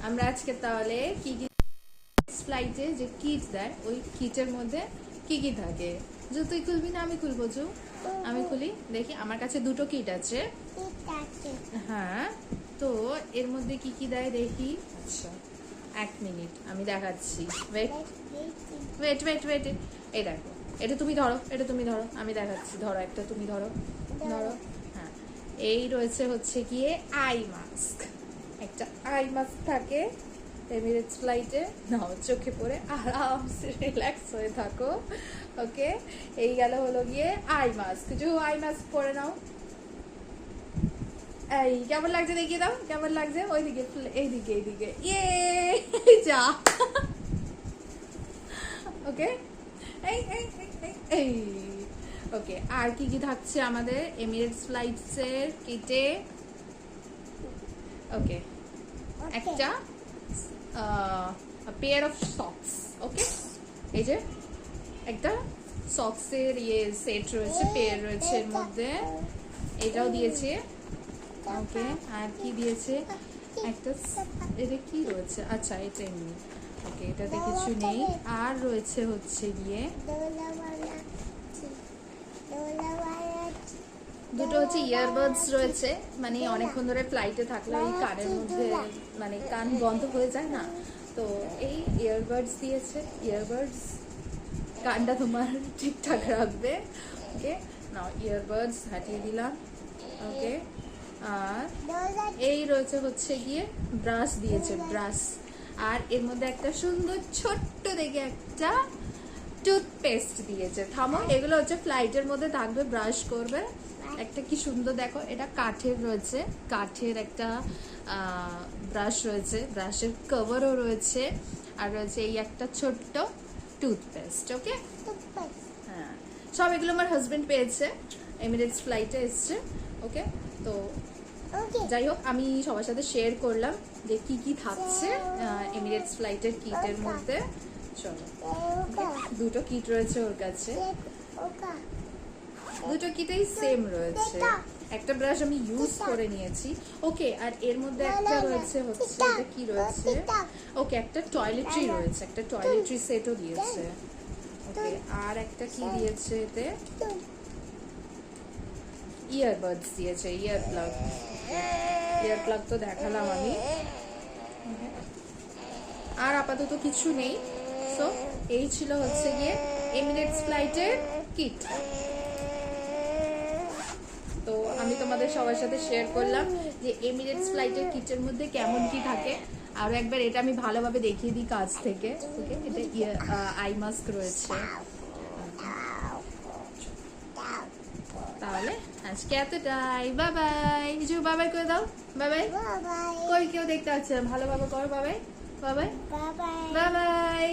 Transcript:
আমরা আজকে তাহলে কি কি ফ্লাইটে যে কিট দেয় ওই কিটের মধ্যে কি কি থাকে। যে তুই খুলবি না আমি খুলবো? আমি খুলি দেখি। আমার কাছে দুটো কিট আছে। হ্যাঁ, তো এর মধ্যে কি কি দেয় দেখি। আচ্ছা, 1 মিনিট আমি দেখাচ্ছি। ওয়েট ওয়েট ওয়েট ওয়েট এই দেখো, এটা তুমি ধরো, এটা তুমি ধরো, আমি দেখাচ্ছি। ধরো একটা, তুমি ধরো ধরো। হ্যাঁ, এই রয়েছে হচ্ছে গিয়ে আই মাস্ক। একটা আই মাস্ক থাকে এমিরেটস ফ্লাইটে। নাও, চোখে পরে আরামসে রিল্যাক্স হয়ে থাকো। ওকে, এই গেল হলো গিয়ে আই মাস্ক। আই মাস্ক পরে নাও। এই কেমন লাগছে দেখিয়ে দাও, কেমন লাগছে? ওইদিকে, এইদিকে, এইদিকে। ইয়ে যা। ওকে, এই এই এই ওকে। আর কি কি থাকছে আমাদের এমিরেটস ফ্লাইটস এর কিটে? ওকে, একটা পেয়ার অফ সক্স। ওকে, এই যে একটা সক্সের সেট রয়েছে, পেয়ার রয়েছে এর মধ্যে। এটাও দিয়েছে। ওকে, আর কি দিয়েছে? একটা, এটা কি রয়েছে? আচ্ছা, এটা এমনি। ওকে, এটাতে কিছু নেই। আর রয়েছে হচ্ছে গিয়ে দুটো হচ্ছে ইয়ারবাডস রয়েছে। মানে অনেকক্ষণ ধরে ফ্লাইটে থাকলে ওই কানের মধ্যে মানে কান বন্ধ হয়ে যায় না, তো এই ইয়ারবাডস দিয়েছে। ইয়ারবাডস কানটা তোমার ঠিকঠাক রাখবে। ওকে, নাও ইয়ারবাডস হাতিয়ে দিলাম। ওকে, আর এই রয়েছে হচ্ছে গিয়ে ব্রাশ দিয়েছে, ব্রাশ। আর এর মধ্যে একটা সুন্দর ছোট্ট দেখে একটা টুথপেস্ট দিয়েছে। থামো, এগুলো হচ্ছে ফ্লাইটের মধ্যে থাকবে, ব্রাশ করবে। একটা কি সুন্দর দেখো, এটা কাঠের রয়েছে, কাঠের একটা ব্রাশ রয়েছে, ব্রাশের কভারও রয়েছে। আর রয়েছে এই একটা ছোট্ট টুথপেস্ট। ওকে, হ্যাঁ, সব এগুলো আমার হাজবেন্ড পেয়েছে, এমিরেটস ফ্লাইটে এসছে। ওকে, তো যাই হোক, আমি সবার সাথে শেয়ার করলাম যে কি কি থাকছে এমিরেটস ফ্লাইটের কিটের মধ্যে। চলো, দুটো কিট রয়েছে ওর কাছে, দুটো কিটেই সেম রয়েছে। একটা ব্রাশ আমি ইউজ করে নিয়েছি। ওকে, আর এর মধ্যে একটা রয়েছে হচ্ছে, এটা কি রয়েছে? ওকে, একটা টয়লেট্রি রয়েছে, একটা টয়লেট্রি সেটও দিয়েছে। ওকে, আর একটা কি দিয়েছে? এতে ইয়ারবাডস দিয়েছে, ইয়ার প্লাগ। ইয়ার প্লাগ তো দেখালাম আমি। আর আপাতত কিছু নেই। সো এই ছিল হচ্ছে গিয়ে এমিরেটস ফ্লাইটের কিট। তো আমি তোমাদের সবার সাথে শেয়ার করলাম যে এমিরেটস ফ্লাইটের কিটের মধ্যে কেমন কি থাকে। আরো একবার এটা আমি ভালোভাবে দেখিয়ে দিই কাছ থেকে। ওকে, এটা আই মাস্ক রয়েছে। তাহলে আজকে এতটাই। Bye bye. বাই বাই করে দাও। Bye bye. কই কেউ দেখতে পাচ্ছে না, ভালোভাবে করো। Bye bye. Bye bye. Bye bye.